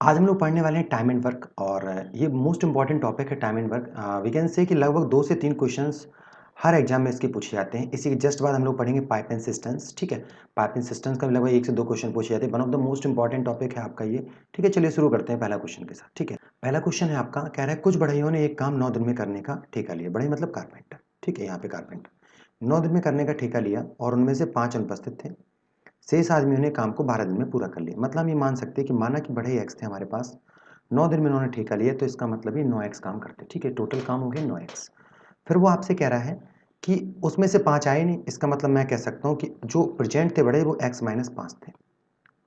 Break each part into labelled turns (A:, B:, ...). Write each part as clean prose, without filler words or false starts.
A: आज हम लोग पढ़ने वाले हैं टाइम एंड वर्क और ये मोस्ट इंपॉर्टेंट टॉपिक है time and work. We can say कि लगभग 2 से 3 क्वेश्चंस हर एग्जाम में इसके पूछे जाते हैं। इसी के जस्ट बाद हम लोग पढ़ेंगे पाइप एंड सिस्टम्स। ठीक है, पाइप एंड सिस्टम्स का भी लगभग 1 से 2 क्वेश्चन पूछे जाते हैं। One of the most important topic है आपका ये। ठीक है, चलिए शुरू करते हैं पहला क्वेश्चन के साथ। ठीक है, पहला क्वेश्चन है आपका, कह रहा है कुछ बढ़इयों ने एक काम 9 दिन में करने का ठेका लिया। बढ़ई मतलब कारपेंटर। ठीक है, यहाँ पे कारपेंटर 9 दिन में करने का ठेका लिया और उनमें से 5 अनुपस्थित थे। शेष आदमियों ने काम को 12 दिन में पूरा कर लिया। मतलब हम ये मान सकते हैं कि माना कि बढ़ई एक्स थे हमारे पास, 9 दिन में उन्होंने ठेका लिया, तो इसका मतलब ये 9x काम करते। ठीक है, टोटल काम हो गया 9x। फिर वो आपसे कह रहा है कि उसमें से 5 आए नहीं। इसका मतलब मैं कह सकता हूँ कि जो प्रेजेंट थे बड़े वो x माइनस 5 थे।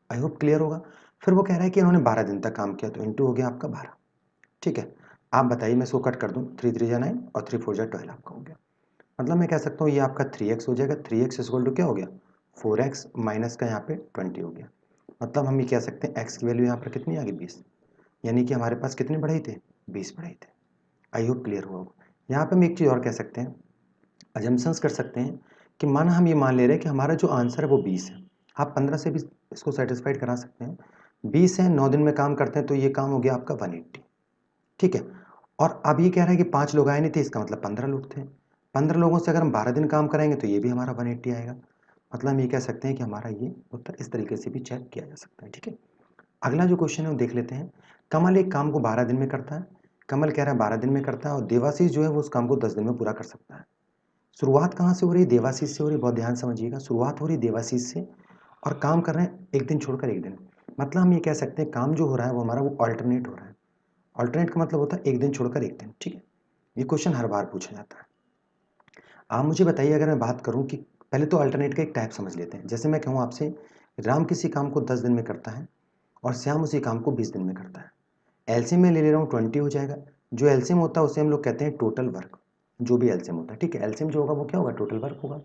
A: आई होप क्लियर होगा। फिर वो कह रहा है कि इन्होंने 12 दिन तक काम किया, तो इंटू हो गया आपका 12। ठीक है, आप बताइए, मैं इसको कट कर दूँ। 3 3 जा 9 और 3 4 जा 12 आपका हो गया। मतलब मैं कह सकता हूँ ये आपका 3x हो जाएगा। 3x इक्वल टू क्या हो गया, 4x माइनस का यहाँ पे 20 हो गया। मतलब हम ये कह सकते हैं x की वैल्यू यहाँ पर कितनी आ गई, 20। यानी कि हमारे पास कितने बढ़ई थे, 20 बढ़ई थे। आई होप क्लियर हुआ होगा। यहाँ पे हम एक चीज़ और कह सकते हैं, अजम्पशंस कर सकते हैं कि माना हम ये मान ले रहे हैं कि हमारा जो आंसर है वो 20 है। आप 15 से भी इसको सेटिस्फाइड करा सकते हैं। 20 है, 9 दिन में काम करते हैं, तो ये काम हो गया आपका 180। ठीक है, और अब ये कह रहा है कि 5 लोग आए नहीं थे, इसका मतलब 15 लोग थे। 15 लोगों से अगर हम 12 दिन काम कराएंगे तो ये भी हमारा 180 आएगा। मतलब हम ये कह सकते हैं कि हमारा ये उत्तर इस तरीके से भी चेक किया जा सकता है। ठीक है, अगला जो क्वेश्चन है वो देख लेते हैं। कमल एक काम को 12 दिन में करता है। कमल कह रहा है 12 दिन में करता है और देवाशीष जो है वो उस काम को 10 दिन में पूरा कर सकता है। शुरुआत कहाँ से हो रही है, देवाशीष से हो रही है। बहुत ध्यान समझिएगा, शुरुआत हो रही है देवाशीष से और काम कर रहे हैं एक दिन छोड़कर एक दिन। मतलब हम ये कह सकते हैं काम जो हो रहा है वो हमारा वो ऑल्टरनेट हो रहा है। ऑल्टरनेट का मतलब होता है एक दिन छोड़कर एक दिन। ठीक है, ये क्वेश्चन हर बार पूछा जाता है। आप मुझे बताइए, अगर मैं बात करूं कि पहले तो अल्टरनेट का एक टाइप समझ लेते हैं। जैसे मैं कहूँ आपसे, राम किसी काम को 10 दिन में करता है और श्याम उसी काम को 20 दिन में करता है। एलसीएम में ले रहा हूँ 20 हो जाएगा। जो एलसीएम होता है उसे हम लोग कहते हैं टोटल वर्क। जो भी एलसीएम होता है, ठीक है, एलसीएम जो होगा वो क्या होगा, टोटल वर्क होगा।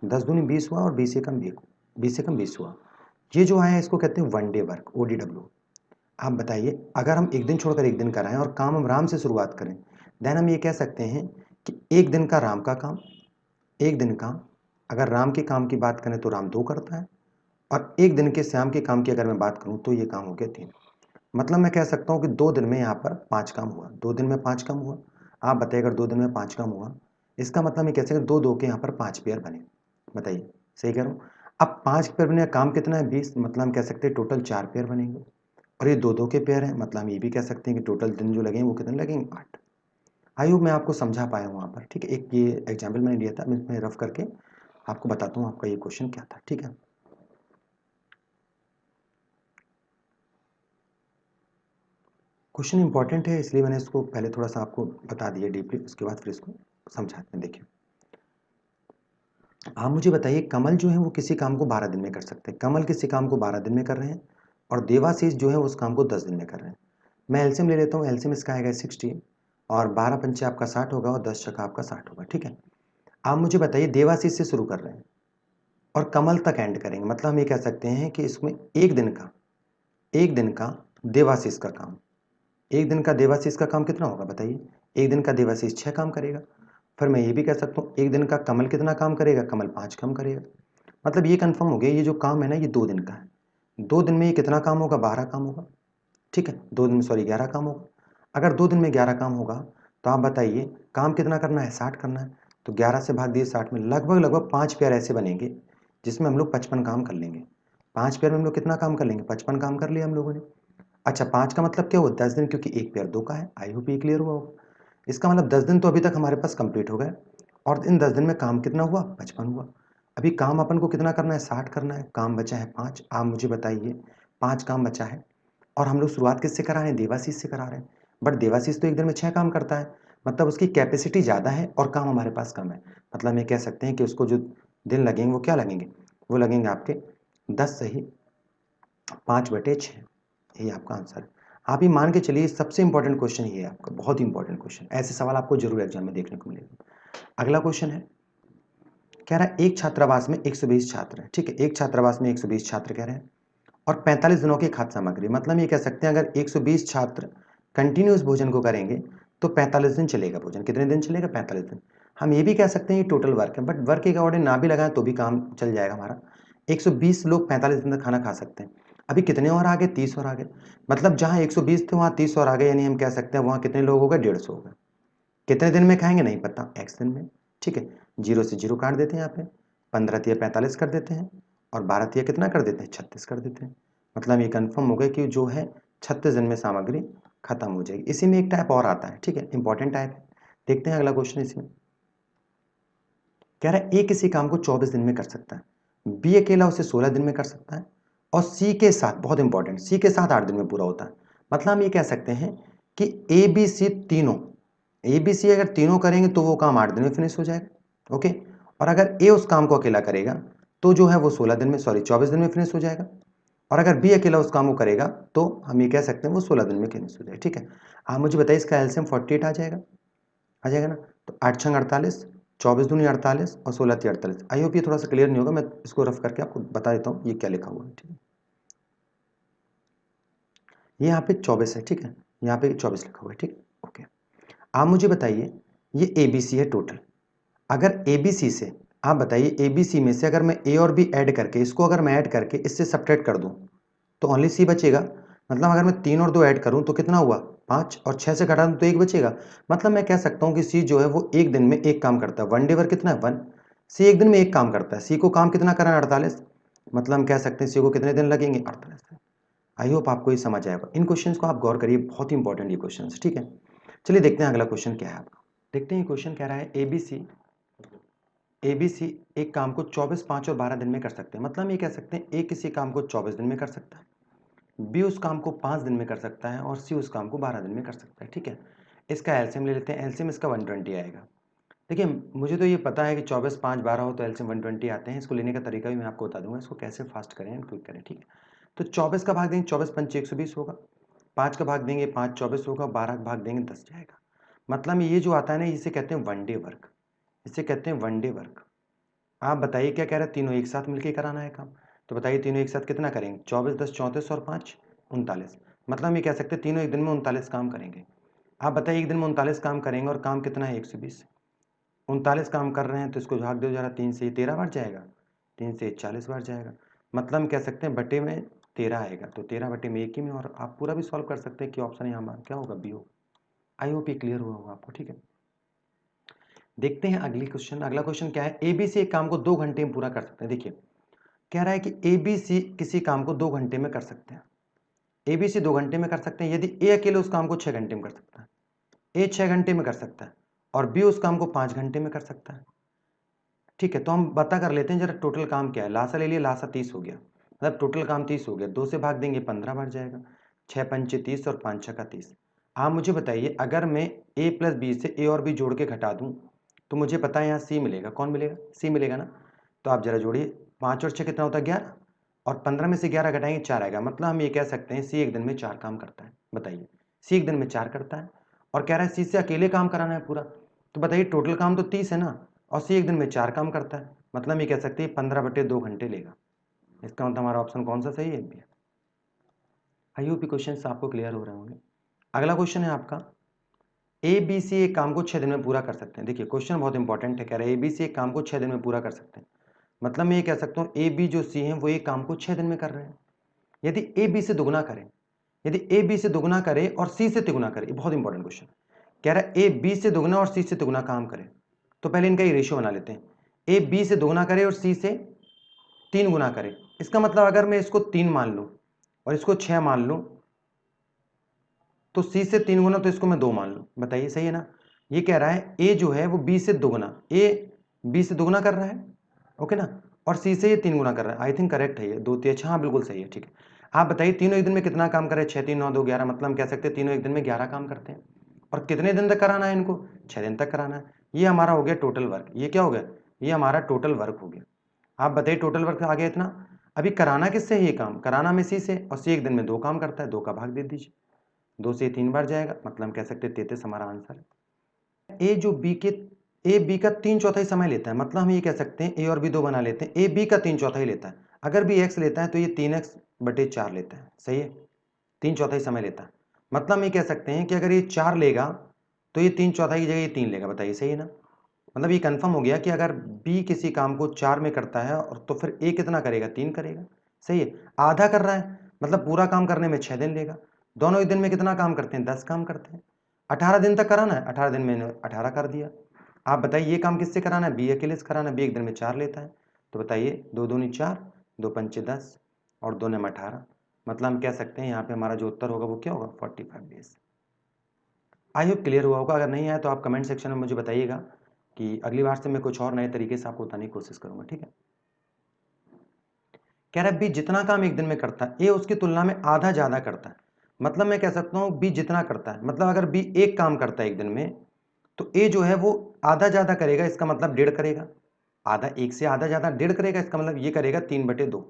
A: 10 दूनी 20 हुआ और 20 से कम 20 से कम 20 हुआ। ये जो आया इसको कहते हैं वन डे वर्क, ODW। आप बताइए, अगर हम एक दिन छोड़कर एक दिन कराएं और काम हम राम से शुरुआत करें, देन हम ये कह सकते हैं कि एक दिन का राम का काम, एक दिन का, अगर राम के काम की बात करें तो राम 2 करता है और एक दिन के श्याम के काम की अगर मैं बात करूं तो ये काम हो गया 3। मतलब मैं कह सकता हूं कि 2 दिन में यहाँ पर 5 काम हुआ। 2 दिन में 5 काम हुआ। आप बताइए, अगर 2 दिन में 5 काम हुआ, इसका मतलब मैं कह सकते 2 2 के यहाँ पर 5 पेयर बने। बताइए, सही कह रहा हूँ। अब 5 पेयर बने, काम कितना है, 20। मतलब हम कह सकते हैं टोटल 4 पेयर बनेंगे और ये 2 2 के पेयर हैं। मतलब हम ये भी कह सकते हैं कि टोटल दिन जो लगेंगे वो कितने लगेंगे, 8। आई होप मैं आपको समझा पाया हूँ वहाँ पर। ठीक है, एक ये एग्जाम्पल मैंने लिया था, मैं इसमें रफ करके आपको बताता हूँ आपका ये क्वेश्चन क्या था। ठीक है, क्वेश्चन इंपॉर्टेंट है इसलिए मैंने इसको पहले थोड़ा सा आपको बता दिया डीपली, उसके बाद फिर इसको समझाते हैं। देखिए, आप मुझे बताइए, कमल जो है वो किसी काम को 12 दिन में कर सकते हैं। कमल किसी काम को 12 दिन में कर रहे हैं और देवाशीष जो है उस काम को 10 दिन में कर रहे हैं। मैं एलसीएम ले लेता हूँ। एलसीएम इसका आएगा 60 और 12 पंचे आपका 60 होगा और 10 छक्का आपका 60 होगा। ठीक है, आप मुझे बताइए, देवाशीष से शुरू कर रहे हैं और कमल तक एंड करेंगे। मतलब हम ये कह सकते हैं कि इसमें एक दिन का देवाशीष का काम, एक दिन का देवाशीष का काम कितना होगा बताइए। एक दिन का देवाशीष 6 काम करेगा। फिर मैं ये भी कह सकता हूँ एक दिन का कमल कितना काम करेगा, कमल 5 काम करेगा। मतलब ये कंफर्म हो गया, ये जो काम है ना ये 2 दिन का है। 2 दिन में ये कितना काम होगा, 12 काम होगा। ठीक है, 2 दिन में सॉरी 11 काम होगा। अगर 2 दिन में 11 काम होगा तो आप बताइए काम कितना करना है, 60 करना है। तो 11 से भाग दिए 60 में, लगभग लगभग 5 पेयर ऐसे बनेंगे जिसमें हम लोग 55 काम कर लेंगे। 5 पेयर में हम लोग कितना काम कर लेंगे, 55 काम कर लिया हम लोगों ने। अच्छा, 5 का मतलब क्या हुआ, 10 दिन, क्योंकि एक पेयर 2 का है। आई होप ये क्लियर हुआ होगा। इसका मतलब 10 दिन तो अभी तक हमारे पास कंप्लीट हो गए और इन 10 दिन में काम कितना हुआ, 55 हुआ। अभी काम अपन को कितना करना है, 60 करना है। काम बचा है 5। आप मुझे बताइए, 5 काम बचा है और हम लोग शुरुआत किससे करा रहे हैं, देवाशीष से करा रहे हैं। बट देवाशीष तो एक दिन में 6 काम करता है। मतलब उसकी कैपेसिटी ज़्यादा है और काम हमारे पास कम है। मतलब हम ये कह सकते हैं कि उसको जो दिन लगेंगे वो क्या लगेंगे, वो लगेंगे आपके 10 सही 5/6। यही आपका आंसर है। आप ही मान के चलिए, सबसे इंपॉर्टेंट क्वेश्चन ये है आपका, बहुत ही इंपॉर्टेंट क्वेश्चन। ऐसे सवाल आपको जरूर एग्जाम में देखने को मिलेगा। अगला क्वेश्चन है, कह रहा है एक छात्रावास में 120 छात्र हैं। ठीक है, एक छात्रावास में 120 छात्र कह रहे हैं और 45 दिनों की खाद्य सामग्री। मतलब ये कह सकते हैं अगर 120 छात्र कंटिन्यूस भोजन को करेंगे तो 45 दिन चलेगा भोजन। कितने दिन चलेगा, 45 दिन। हम ये भी कह सकते हैं ये टोटल वर्क है, बट वर्क के अकॉर्डिंग ना भी लगाएं तो भी काम चल जाएगा हमारा। 120 लोग 45 दिन तक खाना खा सकते हैं। अभी कितने और आ गए? 30 और आ गए। मतलब जहाँ 120 थे वहाँ 30 और आ गए, यानी हम कह सकते हैं वहाँ कितने लोग हो गए? 150 हो गए। कितने दिन में खाएंगे? नहीं पता, x दिन में। ठीक है, 0 से 0 काट देते हैं यहाँ पे, 15 तिया 45 कर देते हैं और 12 तिया कितना कर देते हैं? 36 कर देते हैं। मतलब ये कंफर्म हो गया कि जो है 36 दिन में सामग्री खत्म हो जाएगी। इसी में एक टाइप और आता है, ठीक है, इंपॉर्टेंट टाइप है। देखते हैं अगला क्वेश्चन इसमें। कह रहा है ए किसी काम को 24 दिन में कर सकता है, बी अकेला उसे 16 दिन में कर सकता है और सी के साथ, बहुत इंपॉर्टेंट, सी के साथ 8 दिन में पूरा होता है। मतलब हम ये कह सकते हैं कि ए बी सी तीनों, ए बी सी अगर तीनों करेंगे तो वो काम 8 दिन में फिनिश हो जाएगा। ओके, और अगर ए उस काम को अकेला करेगा तो जो है वो 16 दिन में, सॉरी 24 दिन में फिनिश हो जाएगा। और अगर बी अकेला उस काम को करेगा तो हम ये कह सकते हैं वो 16 दिन में फिनिश हो जाएगा। ठीक है, आप मुझे बताइए इसका एलसीएम 48 आ जाएगा ना? तो 8 छंग 48, 24 दूनी 48 और 16 ती 48। आई होप ये थोड़ा सा क्लियर नहीं होगा, मैं इसको रफ करके आपको बता देता हूँ ये क्या लिखा हुआ है। ठीक है, ये यहाँ पे 24 है, ठीक है, यहाँ पे 24 लिखा हुआ है। ठीक है, ओके। आप मुझे बताइए ये ए बी सी है टोटल। अगर ए बी सी से, आप बताइए ए बी सी में से अगर मैं ए और बी ऐड करके, इसको अगर मैं ऐड करके इससे सब्ट्रैक्ट कर दूं तो ओनली सी बचेगा। मतलब अगर मैं 3 और 2 ऐड करूं तो कितना हुआ? 5, और 6 से घटा दूं तो 1 बचेगा। मतलब मैं कह सकता हूं कि सी जो है वो एक दिन में एक काम करता है। वन डे वर्क कितना है? 1। सी एक दिन में एक काम करता है। सी को काम कितना करना है? 48। मतलब हम कह सकते हैं सी को कितने दिन लगेंगे? 48 दिन। आई होप आपको ये समझ आएगा। इन क्वेश्चंस को आप गौर करिए, बहुत ही इंपॉर्टेंट ये क्वेश्चंस, ठीक है। चलिए देखते हैं अगला क्वेश्चन क्या है आपका। देखते हैं ये क्वेश्चन कह रहा है एबीसी एक काम को 24, 5 और 12 दिन में कर सकते हैं। मतलब हम ये कह सकते हैं ए किसी काम को 24 दिन में कर सकता है, बी उस काम को 5 दिन में कर सकता है और सी उस काम को 12 दिन में कर सकता है। ठीक है, इसका एलसीएम ले लेते हैं। एलसीएम इसका 120 आएगा। देखिए मुझे तो ये पता है कि 24, 5, 12 हो तो एलसीएम 120 आते हैं। इसको लेने का तरीका भी मैं आपको बता दूंगा, इसको कैसे फास्ट करें एंड क्विक करें। ठीक है, तो 24 का भाग देंगे, 24 पंच 120 होगा, 5 का भाग देंगे 5 24 होगा, 12 का भाग देंगे 10 जाएगा। मतलब ये जो आता है ना, इसे कहते हैं वन डे वर्क, इसे कहते हैं वन डे वर्क। आप बताइए क्या कह रहे हैं? तीनों एक साथ मिलकर कराना है काम। तो बताइए तीनों एक साथ कितना करेंगे? 24 10 34 और 5 39। मतलब हम ये कह सकते हैं तीनों एक दिन में 39 काम करेंगे। आप बताइए एक दिन में 39 काम करेंगे और काम कितना है? 120। 39 काम कर रहे हैं तो इसको भाग दो जरा, 3 से 13 बार जाएगा, 3 से 40 बार जाएगा। मतलब हम कह सकते हैं बटे में 13 आएगा, तो 13 बटे में 1 ही में। और आप पूरा भी सॉल्व कर सकते हैं कि ऑप्शन यहाँ क्या होगा? बी होगा। आई होप ये क्लियर हुआ होगा आपको। ठीक है, देखते हैं अगली क्वेश्चन। अगला क्वेश्चन क्या है? एबीसी एक काम को 2 घंटे में पूरा कर सकते हैं। देखिए कह रहा है कि ए बी सी किसी काम को 2 घंटे में कर सकते हैं। ए बी सी 2 घंटे में कर सकते हैं यदि ए अकेले उस काम को 6 घंटे में कर सकता है, ए 6 घंटे में कर सकता है और बी उस काम को 5 घंटे में कर सकता है। ठीक है, तो हम पता कर लेते हैं जरा टोटल काम क्या है। लासा ले लिया, लासा 30 हो गया, मतलब टोटल काम 30 हो गया। 2 से भाग देंगे 15 बार जाएगा, 6 पंचे 30 और 5 छका 30। आप मुझे बताइए अगर मैं ए प्लस बी से ए और बी जोड़ के घटा दूं तो मुझे पता है यहाँ सी मिलेगा। कौन मिलेगा? सी मिलेगा ना। तो आप जरा जोड़िए, 5 और 6 कितना होता है? 11, और 15 में से 11 घटाएंगे 4 आएगा। मतलब हम ये कह सकते हैं सी एक दिन में 4 काम करता है। बताइए, सी एक दिन में 4 करता है और कह रहा है सी से अकेले काम कराना है पूरा। तो बताइए टोटल काम तो 30 है ना, और सी एक दिन में 4 काम करता है। मतलब ये कह सकते हैं 15 बटे 2 घंटे लेगा। इसका मतलब हमारा ऑप्शन कौन सा सही है? बी। आई होप क्वेश्चन आपको क्लियर हो रहे होंगे। अगला क्वेश्चन है आपका, ए बी सी एक काम को 6 दिन में पूरा कर सकते हैं। देखिए क्वेश्चन बहुत इंपॉर्टेंट है। कह रहा है ए बी सी एक काम को 6 दिन में पूरा कर सकते हैं। मतलब मैं ये कह सकता हूँ ए बी जो सी है वो एक काम को 6 दिन में कर रहे हैं। यदि ए बी से दुगना करें, यदि ए बी से दुगना करे और सी से तिगुना करे, ये बहुत इंपॉर्टेंट क्वेश्चन कह रहा है ए बी से दुगना और सी से तिगुना काम करे, तो पहले इनका ये रेशियो बना लेते हैं। ए बी से दुगना करे और सी से 3 गुना करे। इसका मतलब अगर मैं इसको 3 मान लूं और इसको 6 मान लूं तो सी से 3 गुना, तो इसको मैं 2 मान लूं। बताइए सही है ना? ये कह रहा है ए जो है वो बी से दुगना, ए बी से दुगना कर रहा है, ओके ना, और सी से ये 3 गुना कर रहा है। आई थिंक करेक्ट है ये, 2 3 अच्छा, हाँ बिल्कुल सही है। ठीक है, आप बताइए तीनों एक दिन में कितना काम करे? 6 3 9 2 11। मतलब हम कह सकते हैं तीनों एक दिन में 11 काम करते हैं। और कितने दिन तक कराना है इनको? 6 दिन तक कराना है। ये हमारा हो गया टोटल वर्क। ये क्या हो गया? ये हमारा टोटल वर्क हो गया। आप बताइए टोटल वर्क आ गया इतना। अभी कराना किससे है ये काम? कराना में सी से, और सी एक दिन में 2 काम करता है, 2 का भाग दे दीजिए, 2 से 3 बार जाएगा। मतलब हम कह सकते हैं 33 हमारा आंसर है। ए जो बी के, ए बी का 3/4 समय लेता है। मतलब हम ये कह सकते हैं ए और बी 2 बना लेते हैं, ए बी का 3/4 लेता है। अगर बी एक्स लेता है तो ये 3x बटे 4 लेता है। सही है, 3/4 समय लेता है। मतलब हम ये कह सकते हैं कि अगर ये 4 लेगा तो ये 3/4 की जगह ये 3 लेगा। बताइए सही है ना? मतलब ये कंफर्म हो गया कि अगर बी किसी काम को 4 में करता है और तो फिर ए कितना करेगा? 3 करेगा। सही है, आधा कर रहा है मतलब पूरा काम करने में 6 दिन लेगा। दोनों एक दिन में कितना काम करते हैं? 10 काम करते हैं। 18 दिन तक कराना है, 18 दिन में 18 कर दिया। आप बताइए ये काम किससे कराना है? बी अकेले से कराना है। बी एक दिन में 4 लेता है, तो बताइए 2 दूनी 4, 2 पंचे 10 और 2 नम 18। मतलब हम कह सकते हैं यहाँ पे हमारा जो उत्तर होगा वो क्या होगा? 45 डेज। आई होप क्लियर हुआ होगा। अगर नहीं आया तो आप कमेंट सेक्शन में मुझे बताइएगा कि अगली बार से मैं कुछ और नए तरीके से आपको बताने की कोशिश करूंगा, ठीक है। कह रहा है बी जितना काम एक दिन में करता है, ए उसकी तुलना में आधा ज़्यादा करता है। मतलब मैं कह सकता हूँ बी जितना करता है, मतलब अगर बी एक काम करता है एक दिन में, तो ए जो है वो आधा ज़्यादा करेगा, इसका मतलब 1.5 करेगा। आधा, एक से आधा ज़्यादा 1.5 करेगा, इसका मतलब ये करेगा 3/2।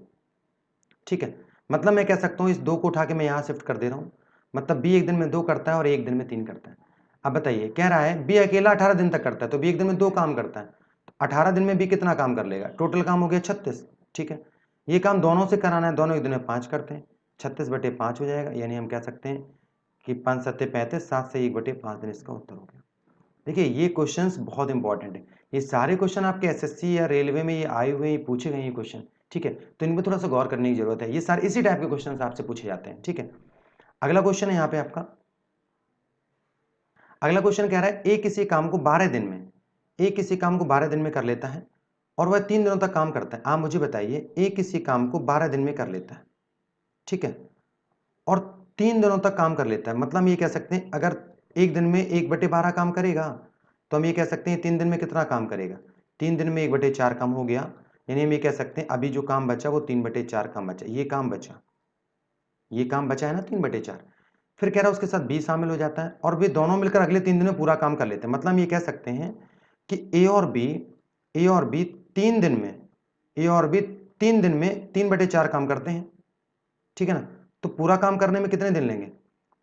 A: ठीक है, मतलब मैं कह सकता हूँ इस 2 को उठा के मैं यहाँ शिफ्ट कर दे रहा हूँ। मतलब बी एक दिन में 2 करता है और एक दिन में 3 करता है। अब बताइए, कह रहा है बी अकेला 18 दिन तक करता है, तो बी एक दिन में 2 काम करता है, तो 18 दिन में बी कितना काम कर लेगा? टोटल काम हो गया 36। ठीक है, ये काम दोनों से कराना है, दोनों एक दिन में 5 करते हैं, 36/5 हो जाएगा। यानी हम कह सकते हैं कि 5 सत्ते 35, 7 से 1/5 दिन इसका उत्तर हो गया। देखिए ये क्वेश्चंस बहुत इंपॉर्टेंट है। ये सारे क्वेश्चन आपके एसएससी या रेलवे में ये आए हुए, ये पूछे गए ये क्वेश्चन, ठीक है। तो इनमें थोड़ा सा गौर करने की जरूरत है। ये सारे इसी टाइप के क्वेश्चन आपसे पूछे जाते हैं, ठीक है। अगला क्वेश्चन है यहाँ पे आपका, अगला क्वेश्चन कह रहा है ए किसी काम को 12 दिन में, ए किसी काम को 12 दिन में कर लेता है और वह 3 दिनों तक काम करता है। आप मुझे बताइए ए किसी काम को 12 दिन में कर लेता है, ठीक है, और 3 दिनों तक काम कर लेता है। मतलब हम ये कह सकते हैं अगर एक दिन में 1/12 काम करेगा, तो हम ये कह सकते हैं 3 दिन में कितना काम करेगा? 3 दिन में 1/4 काम हो गया। यानी हम ये कह सकते हैं अभी जो काम बचा वो 3/4 काम बचा, ये काम बचा, ये काम बचा है ना 3/4। फिर कह रहा है उसके साथ बी शामिल हो जाता है और वे दोनों मिलकर अगले 3 दिन में पूरा काम कर लेते हैं। मतलब हम ये कह सकते हैं कि ए और बी 3 दिन में, ए और बी 3 दिन में 3/4 काम करते हैं, ठीक है ना। तो पूरा काम करने में कितने दिन लेंगे?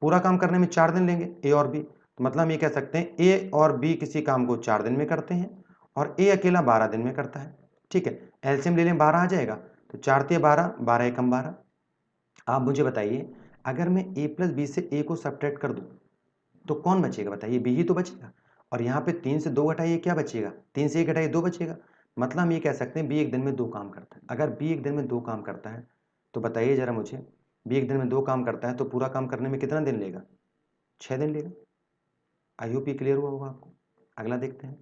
A: पूरा काम करने में 4 दिन लेंगे ए और बी। तो मतलब हम ये कह सकते हैं ए और बी किसी काम को 4 दिन में करते हैं और ए अकेला 12 दिन में करता है, ठीक है। एलसीएम ले लें, 12 आ जाएगा, तो 4 तिया 12, 12 एकम 12। आप मुझे बताइए अगर मैं ए प्लस बी से ए को सब्ट्रैक्ट कर दूं तो कौन बचेगा? बताइए बी ही तो बचेगा। और यहाँ पे 3 से 2 घटाइए, क्या बचेगा? 3 से 1 घटाइए 2 बचेगा। मतलब हम ये कह सकते हैं बी एक दिन में 2 काम करता है। अगर बी एक दिन में 2 काम करता है तो बताइए जरा मुझे, बी एक दिन में 2 काम करता है तो पूरा काम करने में कितना दिन लेगा? 6 दिन लेगा। आई होप ये क्लियर हुआ होगा आपको। अगला देखते हैं,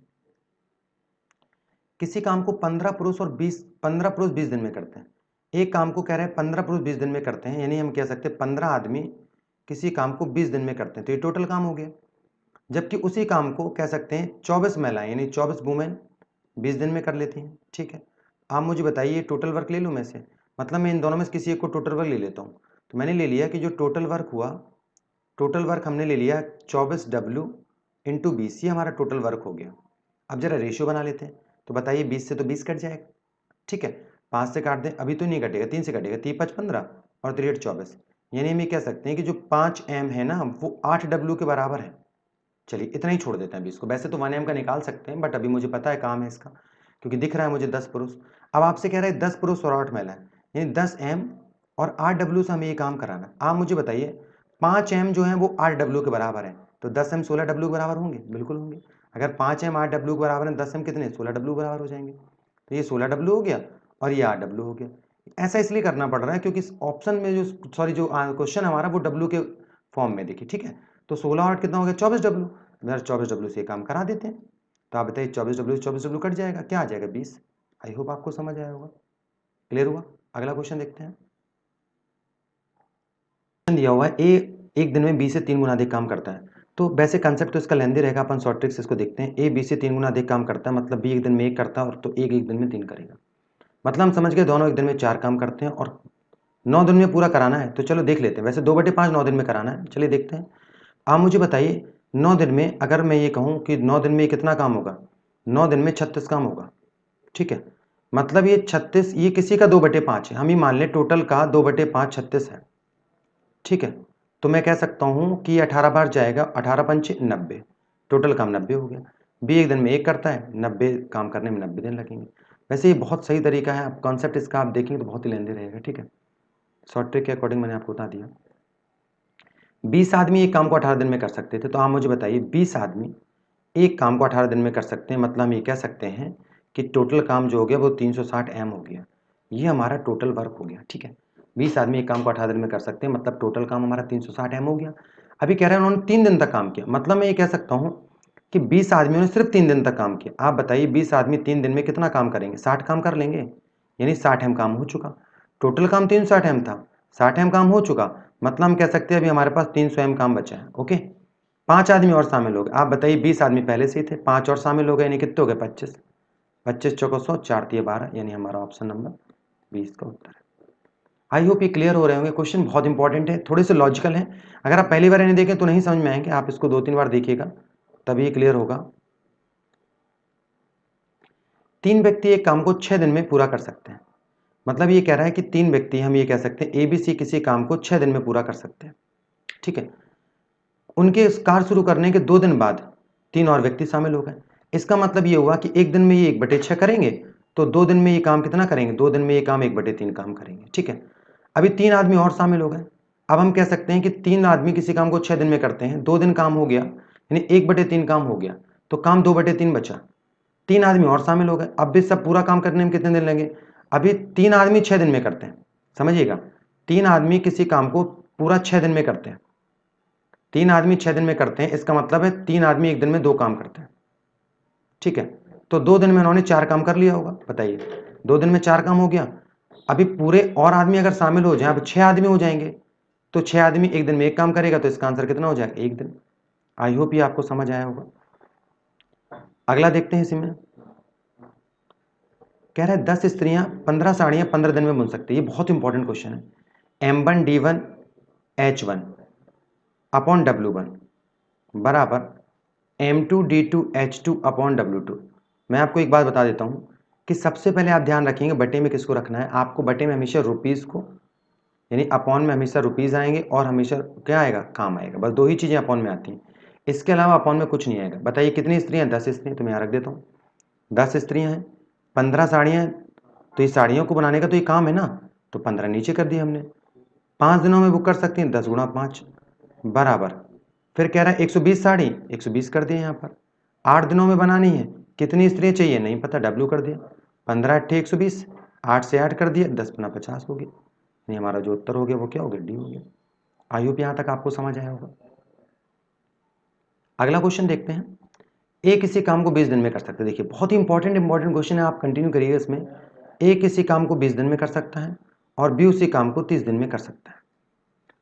A: किसी काम को 15 पुरुष और 20 दिन में करते हैं। एक काम को कह रहे हैं 15 पुरुष 20 दिन में करते हैं, यानी हम कह सकते हैं 15 आदमी किसी काम को 20 दिन में करते हैं, तो ये टोटल काम हो गया। जबकि उसी काम को कह सकते हैं 24 महिलाएं यानी 24 वुमेन 20 दिन में कर लेती हैं, ठीक है। आप मुझे बताइए टोटल वर्क ले लूँ मैं से, मतलब मैं इन दोनों में से किसी एक को टोटल वर्क ले लेता हूँ। तो मैंने ले लिया कि जो टोटल वर्क हुआ, टोटल वर्क हमने ले लिया 24W इंटू 20, ये हमारा टोटल वर्क हो गया। अब जरा रेशियो बना लेते हैं, तो बताइए 20 से तो 20 कट जाएगा, ठीक है। 5 से काट दें, अभी तो नहीं कटेगा, 3 से कटेगा, 3 5 15 और 3 8 24। यानी हम ये कह सकते हैं कि जो 5M है ना वो 8W के बराबर है। चलिए इतना ही छोड़ देते हैं अभी इसको। वैसे तो 1M का निकाल सकते हैं बट अभी मुझे पता है काम है इसका, क्योंकि दिख रहा है मुझे 10 पुरुष। अब आपसे कह रहे हैं 10 पुरुष और 8 महिलाएं, यानी 10M और 8W से हमें ये काम कराना। आप मुझे बताइए 5M जो है वो 8W के बराबर है, तो 10M 16W के बराबर होंगे? बिल्कुल होंगे। अगर 5M 8W के बराबर है, 10M कितने? 16W के बराबर हो जाएंगे। तो ये 16W हो गया और ये 8W हो गया। ऐसा इसलिए करना पड़ रहा है क्योंकि ऑप्शन में जो क्वेश्चन हमारा वो W के फॉर्म में देखिए, ठीक है। तो 16 और 8 कितना हो गया? 24W। तो 24W से काम करा देते हैं। तो आप बताइए 24W से 24W कट जाएगा, क्या आ जाएगा? 20। आई होप आपको समझ आया होगा, क्लियर हुआ। अगला क्वेश्चन देखते हैं, दिया हुआ है ए एक दिन में 20 से 3 गुना अधिक काम करता है। तो वैसे कंसेप्ट तो इसका लेंदी रहेगा, अपन शॉर्ट ट्रिक से इसको देखते हैं। ए 20 से 3 गुना अधिक काम करता है, मतलब बी एक दिन में 1 करता है और तो एक दिन में 3 करेगा। मतलब हम समझ गए दोनों एक दिन में 4 काम करते हैं और 9 दिन में पूरा कराना है। तो चलो देख लेते हैं, वैसे 2/5 9 दिन में कराना है, चलिए देखते हैं। आप मुझे बताइए 9 दिन में, अगर मैं ये कहूँ कि 9 दिन में कितना काम होगा? 9 दिन में 36 काम होगा, ठीक है। मतलब ये 36, ये किसी का 2/5 है, हम ही मान लें टोटल का 2/5 36 है, ठीक है। तो मैं कह सकता हूँ कि 18 बार जाएगा, 18 पंचे 90, टोटल काम 90 हो गया। बी एक दिन में 1 करता है, 90 काम करने में 90 दिन लगेंगे। वैसे ये बहुत सही तरीका है, आप कॉन्सेप्ट इसका आप देखेंगे तो बहुत ही लेंदी रहेगा, ठीक है। शॉर्ट ट्रिक के अकॉर्डिंग मैंने आपको बता दिया। 20 आदमी एक काम को 18 दिन में कर सकते थे, तो आप मुझे बताइए 20 आदमी एक काम को 18 दिन में कर सकते हैं, मतलब हम ये कह सकते हैं कि टोटल काम जो हो गया वो 360 M हो गया। ये हमारा टोटल वर्क हो गया, ठीक है। 20 आदमी एक काम को 18 दिन में कर सकते हैं, मतलब टोटल काम हमारा 360 एम हो गया। अभी कह रहे हैं उन्होंने 3 दिन तक काम किया, मतलब मैं ये कह सकता हूँ कि 20 आदमियों ने सिर्फ 3 दिन तक काम किया। आप बताइए 20 आदमी 3 दिन में कितना काम करेंगे? 60 काम कर लेंगे, यानी 60 एम काम हो चुका। टोटल काम 360 एम था, 60 एम काम हो चुका, मतलब हम कह सकते हैं अभी हमारे पास 300 एम काम बचा है। ओके, 5 आदमी और शामिल हो गए। आप बताइए 20 आदमी पहले से ही थे, 5 और शामिल हो गए, यानी कितने हो गए? 25। 25 चौको 100, 4 तिये 12, यानी हमारा ऑप्शन नंबर 20 का उत्तर है। आई होप ये क्लियर हो रहे होंगे। क्वेश्चन बहुत इंपॉर्टेंट है, थोड़े से लॉजिकल हैं। अगर आप पहली बार इन्हें देखें तो नहीं समझ में आएंगे, आप इसको 2-3 बार देखिएगा तभी ये क्लियर होगा। 3 व्यक्ति एक काम को 6 दिन में पूरा कर सकते हैं, मतलब ये कह रहा है कि 3 व्यक्ति, हम ये कह सकते हैं ABC किसी काम को 6 दिन में पूरा कर सकते हैं। ठीक है, उनके इस कार्य शुरू करने के 2 दिन बाद 3 और व्यक्ति शामिल हो गए। इसका मतलब ये हुआ कि एक दिन में ये 1/6 करेंगे, तो 2 दिन में ये काम कितना करेंगे? 2 दिन में ये काम 1/3 काम करेंगे। ठीक है, अभी 3 आदमी और शामिल हो गए। अब हम कह सकते हैं कि 3 आदमी किसी काम को 6 दिन में करते हैं, 2 दिन काम हो गया, यानी 1/3 काम हो गया, तो काम 2/3 बचा। 3 आदमी और शामिल हो गए, अब भी सब पूरा काम करने में कितने दिन लगेंगे? अभी 3 आदमी 6 दिन में करते हैं, समझिएगा, 3 आदमी किसी काम को पूरा 6 दिन में करते हैं। 3 आदमी 6 दिन में करते हैं, इसका मतलब है 3 आदमी एक दिन में 2 काम करते हैं। ठीक है, तो 2 दिन में उन्होंने 4 काम कर लिया होगा। बताइए, 2 दिन में 4 काम हो गया। अभी पूरे और आदमी अगर शामिल हो जाए, अब 6 आदमी हो जाएंगे, तो 6 आदमी एक दिन में एक काम करेगा, तो इसका आंसर कितना हो जाएगा? 1 दिन। आई होप ये आपको समझ आया होगा। अगला देखते हैं, इसमें कह रहा है 10 स्त्रियां 15 साड़ियां 15 दिन में बुन सकती है। ये बहुत इंपॉर्टेंट क्वेश्चन है। M1 D1 H1 upon W1 बराबर M2 D2 H2 upon W2। मैं आपको एक बात बता देता हूं कि सबसे पहले आप ध्यान रखेंगे बटे में किसको रखना है। आपको बटे में हमेशा रुपीज़ को, यानी अपॉन में हमेशा रुपीज़ आएंगे, और हमेशा क्या आएगा? काम आएगा। बस 2 ही चीज़ें अपॉन में आती हैं, इसके अलावा अपॉन में कुछ नहीं आएगा। बताइए कितनी स्त्रियां? 10 स्त्रियां, तो मैं यहाँ रख देता हूँ 10 स्त्रियां हैं, 15 साड़ियां हैं, तो ये साड़ियों को बनाने का तो ये काम है ना, तो 15 नीचे कर दिया हमने। 5 दिनों में बुक कर सकती हैं, 10 गुणा 5 बराबर, फिर कह रहा है 120 साड़ी, 120 कर दिए यहाँ पर। 8 दिनों में बनानी है, कितनी स्त्रियां चाहिए? नहीं पता, W कर दिया। 15 अट्ठे 120, 8 से 8 कर दिया, 10 गुना 50 हो गया। नहीं, हमारा जो उत्तर हो गया वो क्या हो गया? D हो गया। आई होप यहाँ तक आपको समझ आया होगा। अगला क्वेश्चन देखते हैं। ए किसी काम को 20 दिन में कर सकते हैं। देखिए बहुत ही इंपॉर्टेंट क्वेश्चन है, आप कंटिन्यू करिएगा इसमें। ए किसी काम को 20 दिन में कर सकता है और बी उसी काम को 30 दिन में कर सकता है।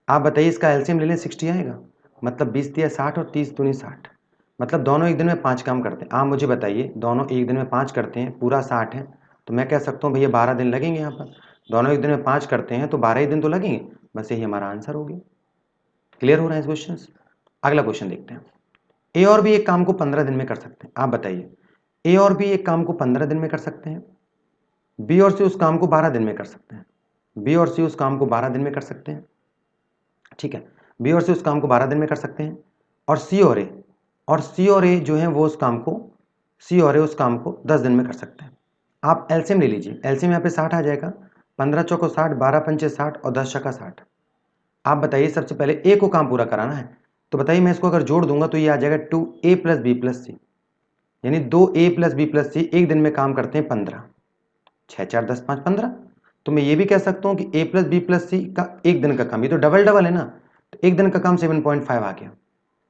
A: आप बताइए इसका एलसीएम ले लें, 60 आएगा, मतलब 20 तिया 60 और 30 दूनी 60, मतलब दोनों एक दिन में 5 काम करते हैं। आप मुझे बताइए, दोनों एक दिन में 5 करते हैं, पूरा 60 है, तो मैं कह सकता हूँ भैया 12 दिन लगेंगे यहाँ पर। दोनों एक दिन में 5 करते हैं तो 12 ही दिन तो लगेंगे, बस यही हमारा आंसर हो गया। क्लियर हो रहा है इस क्वेश्चन? अगला क्वेश्चन देखते हैं। ए और बी एक काम को 15 दिन में कर सकते हैं। आप बताइए, ए और बी एक काम को 15 दिन में कर सकते हैं, बी और सी उस काम को 12 दिन में कर सकते हैं, बी और सी उस काम को 12 दिन में कर सकते हैं। ठीक है, बी और सी उस काम को 12 दिन में कर सकते हैं, और सी और ए जो है वो उस काम को, सी और ए उस काम को 10 दिन में कर सकते हैं। आप एलसीएम ले लीजिए, एलसीएम यहाँ पे 60 आ जाएगा, 15 चौको 60, 12 पंचे 60 और 10 छक्का 60। आप बताइए सबसे पहले ए को काम पूरा कराना है, तो बताइए मैं इसको अगर जोड़ दूंगा तो ये आ जाएगा 2A प्लस बी प्लस सी, यानी 2A प्लस बी प्लस सी एक दिन में काम करते हैं 15, 6 4 10 5 15। तो मैं ये भी कह सकता हूँ कि A प्लस बी प्लस सी का एक दिन का काम, ये तो डबल डबल है ना, तो एक दिन का काम 7.5 आ गया।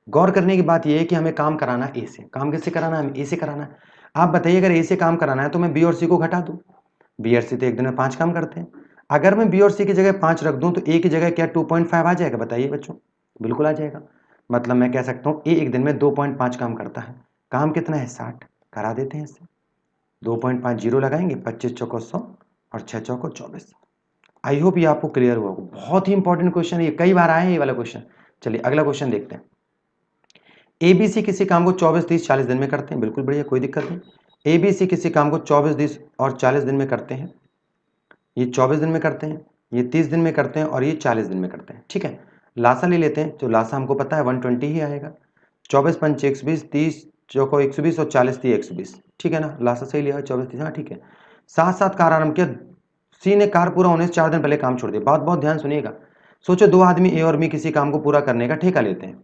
A: गौर करने की बात यह है कि हमें काम कराना है ए से। काम किससे कराना है? हमें ए से कराना है। आप बताइए अगर ए से काम कराना है तो मैं बी और सी को घटा दूं, बी और सी तो एक दिन में 5 काम करते हैं। अगर मैं बी और सी की जगह 5 रख दूं तो ए की जगह क्या 2.5 आ जाएगा? बताइए बच्चों, बिल्कुल आ जाएगा। मतलब मैं कह सकता हूँ ए एक दिन में 2.5 काम करता है। काम कितना है? 60। करा देते हैं इससे, 2.5 जीरो लगाएंगे, 25 चौको 100 और 6 चौको 24। आई होप ये आपको क्लियर हुआ होगा। बहुत ही इंपॉर्टेंट क्वेश्चन है, ये कई बार आए हैं ये वाला क्वेश्चन। चलिए अगला क्वेश्चन देखते हैं। एबीसी किसी काम को 24 30 40 दिन में करते हैं, बिल्कुल बढ़िया, कोई दिक्कत नहीं। एबीसी किसी काम को 24 30 और 40 दिन में करते हैं। ये 24 दिन में करते हैं, ये 30 दिन में करते हैं और ये 40 दिन में करते हैं। ठीक है, लासा ले लेते हैं, जो लासा हमको पता है 120 ही आएगा। 24 पंचे 120, 30 चौको 120 और 40 3 120। ठीक है ना, लासा सही लिया, 24 30, हाँ ठीक है। साथ साथ कार आरंभ किया, सी ने कार पूरा होने से 4 दिन पहले काम छोड़ दिया। बहुत बहुत ध्यान सुनिएगा। सोचो दो आदमी ए और बी किसी काम को पूरा करने का ठेका लेते हैं।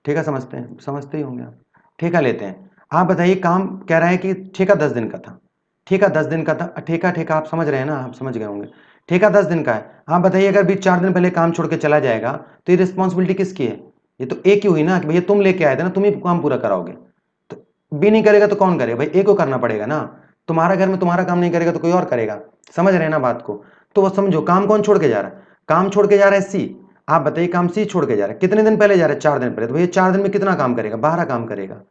A: ठेका समझते हैं, समझते ही होंगे आप, ठेका लेते हैं। आप बताइए, काम कह रहा है कि ठेका 10 दिन का था, ठेका 10 दिन का था, ठेका ठेका आप समझ रहे हैं ना, आप समझ गए होंगे। ठेका 10 दिन का है। आप बताइए अगर बीच 4 दिन पहले काम छोड़ के चला जाएगा तो ये रिस्पॉन्सिबिलिटी किसकी है? ये तो ए की हुई ना कि भैया तुम लेके आए थे ना, तुम ही काम पूरा कराओगे। तो बी नहीं करेगा तो कौन करेगा? भाई ए को करना पड़ेगा ना। तुम्हारा घर में तुम्हारा काम नहीं करेगा तो कोई और करेगा। समझ रहे हैं ना बात को? तो वो समझो काम कौन छोड़ के जा रहा है? काम छोड़ के जा रहा है सी। आप बताइए काम सी छोड़ के जा रहा है, कितने दिन पहले जा रहा है? 4 दिन पहले। तो भैया 4 दिन में कितना काम करेगा? 12 काम करेगा।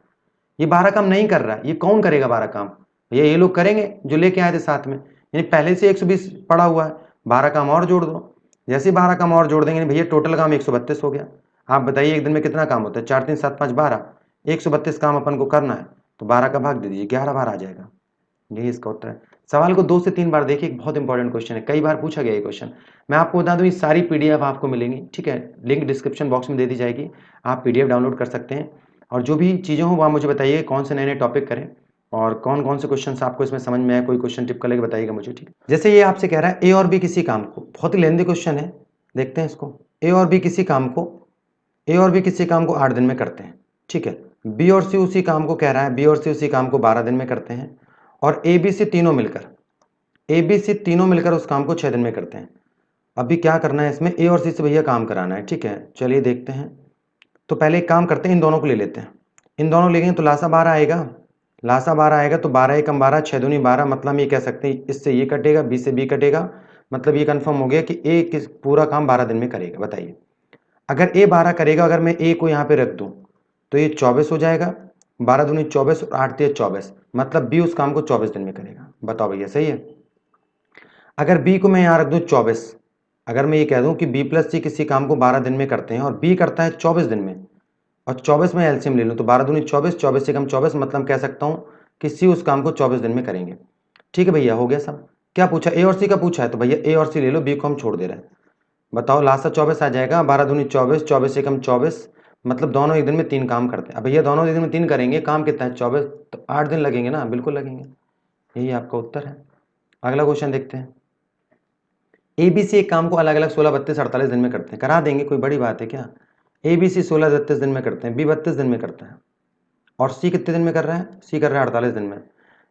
A: ये 12 काम नहीं कर रहा है, ये कौन करेगा 12 काम? ये लोग करेंगे जो लेके आए थे साथ में। यानी पहले से 120 पड़ा हुआ है, 12 काम और जोड़ दो। जैसे 12 काम और जोड़ देंगे भैया टोटल काम 132 हो गया। आप बताइए एक दिन में कितना काम होता है? 4 3 7 5 12, 132 काम अपन को करना है, तो 12 का भाग दे दीजिए, 11 बार आ जाएगा। यही इसका उत्तर है। सवाल को 2 से 3 बार देखिए, एक बहुत इंपॉर्टेंट क्वेश्चन है, कई बार पूछा गया ये क्वेश्चन। मैं आपको बता दूं ये सारी पीडीएफ आपको मिलेंगी, ठीक है? लिंक डिस्क्रिप्शन बॉक्स में दे दी जाएगी, आप पीडीएफ डाउनलोड कर सकते हैं। और जो भी चीज़ें हो वहाँ मुझे बताइए कौन से नए नए टॉपिक करें और कौन कौन से क्वेश्चन आपको इसमें समझ में आए, कोई क्वेश्चन टिप कर लेके बताइएगा मुझे, ठीक है? जैसे ये आपसे कह रहा है ए और बी किसी काम को, बहुत ही लेंथी क्वेश्चन है, देखते हैं इसको। ए और बी किसी काम को, ए और बी किसी काम को 8 दिन में करते हैं, ठीक है? बी और सी उसी काम को कह रहा है, बी और सी उसी काम को 12 दिन में करते हैं। और ए बी सी तीनों मिलकर, ए बी सी तीनों मिलकर उस काम को 6 दिन में करते हैं। अभी क्या करना है इसमें? ए और सी से भैया काम कराना है, ठीक है? चलिए देखते हैं। तो पहले एक काम करते हैं, इन दोनों को ले लेते हैं। इन दोनों लेंगे तो लासा 12 आएगा, लासा 12 आएगा तो 12 एकम 12, 6 दूनी 12, मतलब हम ये कह सकते हैं इससे ये कटेगा, बी से बी कटेगा, मतलब ये कंफर्म हो गया कि ए किस पूरा काम 12 दिन में करेगा। बताइए अगर ए 12 करेगा, अगर मैं ए को यहाँ पे रख दूँ तो ये 24 हो जाएगा, 12 दूनी 24 और 8 तिया 24, मतलब बी उस काम को 24 दिन में करेगा। बताओ भैया सही है? अगर बी को मैं यहाँ रख दूँ 24, अगर मैं ये कह दूँ कि बी प्लस सी किसी काम को 12 दिन में करते हैं और बी करता है 24 दिन में, और 24 में एलसीएम ले लूँ तो 12 दूनी 24, 24 से कम 24, मतलब कह सकता हूँ कि सी उस काम को 24 दिन में करेंगे। ठीक है भैया, हो गया सब। क्या पूछा? ए और सी का पूछा है, तो भैया ए और सी ले लो, बी को हम छोड़ दे रहे हैं। बताओ लास्ट 24 आ जाएगा, 12 दूनी 24, 24 से कम 24, मतलब दोनों एक दिन में 3 काम करते हैं। अब भैया दोनों एक दिन में 3 करेंगे, काम कितना है? 24, तो 8 दिन लगेंगे ना, बिल्कुल लगेंगे। यही आपका उत्तर है। अगला क्वेश्चन देखते हैं। ए बी सी एक काम को अलग अलग 16, 32, 48 दिन में करते हैं, करा देंगे, कोई बड़ी बात है क्या? ए बी सी 16, 32 दिन में करते हैं, बी 32 दिन में करता है, और सी कितने दिन में कर रहा है? सी कर रहा है 48 दिन में।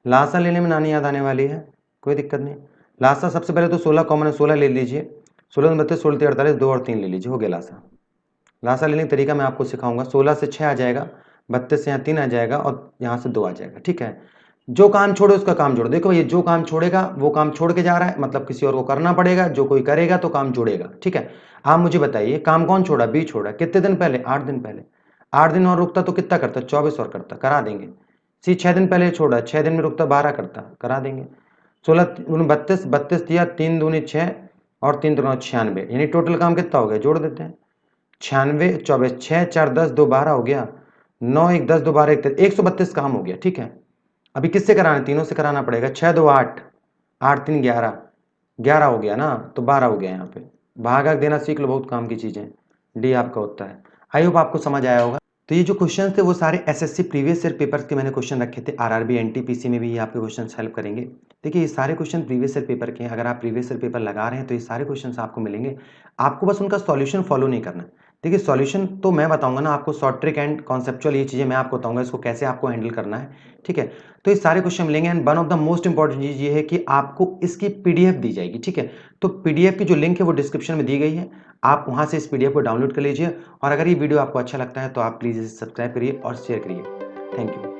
A: लासा लेने में नानी याद आने वाली है, कोई दिक्कत नहीं। लासा सबसे पहले तो 16 कॉमन है, 16 ले लीजिए, 16 32, 16 48, 2 और 3 ले लीजिए, हो गया लासा। लासा लेने का तरीका मैं आपको सिखाऊंगा। 16 से 6 आ जाएगा, 32 से यहाँ 3 आ जाएगा और यहाँ से 2 आ जाएगा, ठीक है? जो काम छोड़े उसका काम जोड़। देखो ये जो काम छोड़ेगा वो काम छोड़ के जा रहा है, मतलब किसी और को करना पड़ेगा, जो कोई करेगा तो काम जुड़ेगा, ठीक है? आप मुझे बताइए काम कौन छोड़ा? बी छोड़ा, कितने दिन पहले? 8 दिन पहले। 8 दिन और रुकता तो कितना करता? 24 और करता, करा देंगे। सी 6 दिन पहले छोड़ा, 6 दिन में रुकता 12 करता, करा देंगे। 16 32, 32 दिया, 3 दूनी 6 और 3 दूना 96, यानी टोटल काम कितना हो गया? जोड़ देते हैं। 96, 24, 6 4 10, 2 12 हो गया, 9 1 10, 2 12 1 132 काम हो गया, ठीक है? अभी किससे कराना है? तीनों से कराना पड़ेगा। 6 2 8, 8 3 11, 11 हो गया ना, तो 12 हो गया यहाँ पे। भागा देना सीख लो, बहुत काम की चीजें। डी आपका उत्तर है। आई होप आपको समझ आया होगा। तो ये जो क्वेश्चन थे वो सारे एसएससी प्रीवियस ईयर पेपर्स के मैंने क्वेश्चन रखे थे, आरआरबी एनटीपीसी में भी ये आपके क्वेश्चन हेल्प करेंगे। देखिए ये सारे क्वेश्चन प्रीवियस ईयर पेपर के हैं, अगर आप प्रीवियस ईयर पेपर लगा रहे हैं तो ये सारे क्वेश्चन आपको मिलेंगे, आपको बस उनका सॉल्यूशन फॉलो नहीं करना। देखिए सॉल्यूशन तो मैं बताऊंगा ना आपको, शॉर्ट ट्रिक एंड कॉन्सेप्चुअल ये चीज़ें मैं आपको बताऊंगा, इसको कैसे आपको हैंडल करना है, ठीक है? तो ये सारे क्वेश्चन मिलेंगे and one of the most important चीज़ ये है कि आपको इसकी पीडीएफ दी जाएगी, ठीक है? तो पीडीएफ की जो लिंक है वो डिस्क्रिप्शन में दी गई है, आप वहां से इस पीडीएफ को डाउनलोड कर लीजिए। और अगर ये वीडियो आपको अच्छा लगता है तो आप प्लीज़ इसे सब्सक्राइब करिए और शेयर करिए। Thank you.